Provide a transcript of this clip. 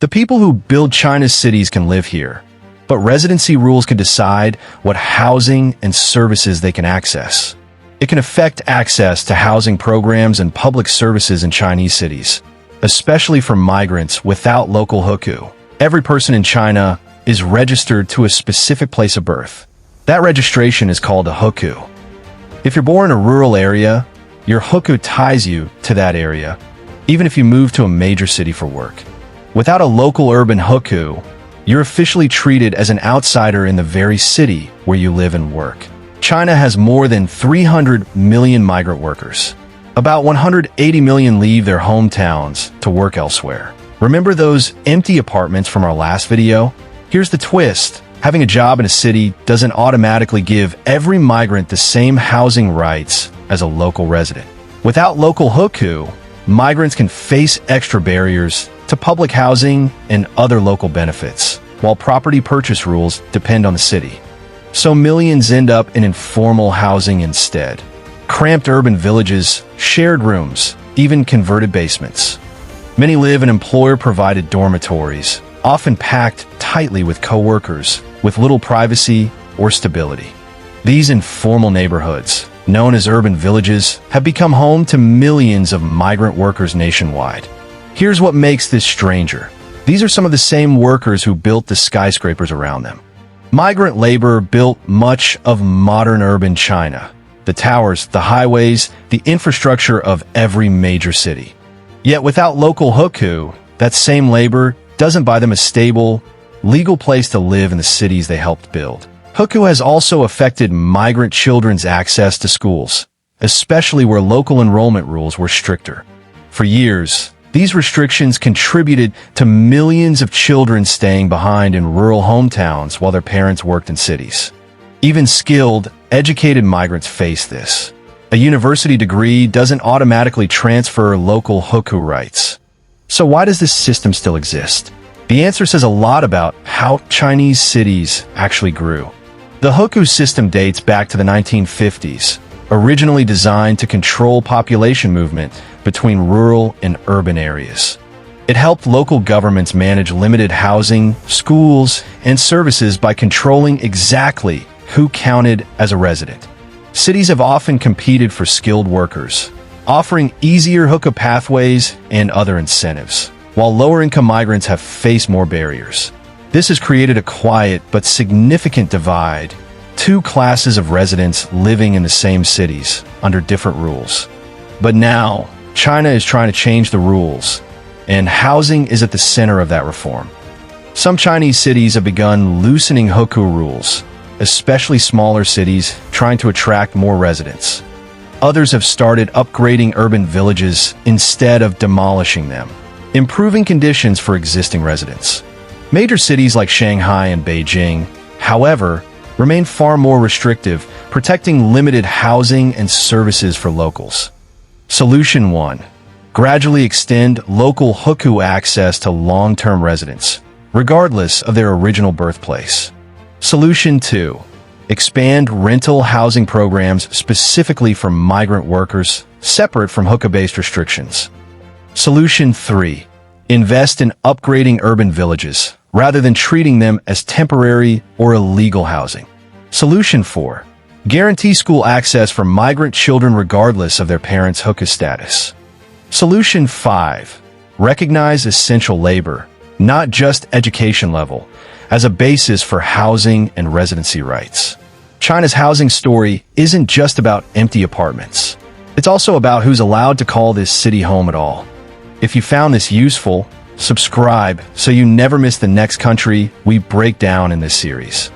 The people who build China's cities can live here, but residency rules can decide what housing and services they can access. It can affect access to housing programs and public services in Chinese cities, especially for migrants without local hukou. Every person in China is registered to a specific place of birth. That registration is called a hukou. If you're born in a rural area, your hukou ties you to that area, even if you move to a major city for work. Without a local urban hukou, you're officially treated as an outsider in the very city where you live and work. China has more than 300 million migrant workers. About 180 million leave their hometowns to work elsewhere. Remember those empty apartments from our last video? Here's the twist. Having a job in a city doesn't automatically give every migrant the same housing rights as a local resident. Without local hukou, migrants can face extra barriers to public housing and other local benefits, while property purchase rules depend on the city. So millions end up in informal housing instead. Cramped urban villages, shared rooms, even converted basements. Many live in employer-provided dormitories, often packed tightly with co-workers, with little privacy or stability. These informal neighborhoods, known as urban villages, have become home to millions of migrant workers nationwide. Here's what makes this stranger. These are some of the same workers who built the skyscrapers around them. Migrant labor built much of modern urban China. The towers, the highways, the infrastructure of every major city. Yet without local hukou, that same labor doesn't buy them a stable, legal place to live in the cities they helped build. Hukou has also affected migrant children's access to schools, especially where local enrollment rules were stricter. For years, these restrictions contributed to millions of children staying behind in rural hometowns while their parents worked in cities. Even skilled, educated migrants face this. A university degree doesn't automatically transfer local hukou rights. So why does this system still exist? The answer says a lot about how Chinese cities actually grew. The hukou system dates back to the 1950s, originally designed to control population movement between rural and urban areas. It helped local governments manage limited housing, schools, and services by controlling exactly who counted as a resident. Cities have often competed for skilled workers, offering easier hukou pathways and other incentives, while lower-income migrants have faced more barriers. This has created a quiet but significant divide, two classes of residents living in the same cities under different rules. But now, China is trying to change the rules, and housing is at the center of that reform. Some Chinese cities have begun loosening hukou rules, especially smaller cities trying to attract more residents. Others have started upgrading urban villages instead of demolishing them, improving conditions for existing residents. Major cities like Shanghai and Beijing, however, remain far more restrictive, protecting limited housing and services for locals. Solution 1. Gradually extend local hukou access to long-term residents, regardless of their original birthplace. Solution 2. Expand rental housing programs specifically for migrant workers, separate from hukou-based restrictions. Solution 3. Invest in upgrading urban villages, rather than treating them as temporary or illegal housing. Solution 4. Guarantee school access for migrant children regardless of their parents' hukou status. Solution 5. Recognize essential labor, not just education level, as a basis for housing and residency rights. China's housing story isn't just about empty apartments. It's also about who's allowed to call this city home at all. If you found this useful, subscribe so you never miss the next country we break down in this series.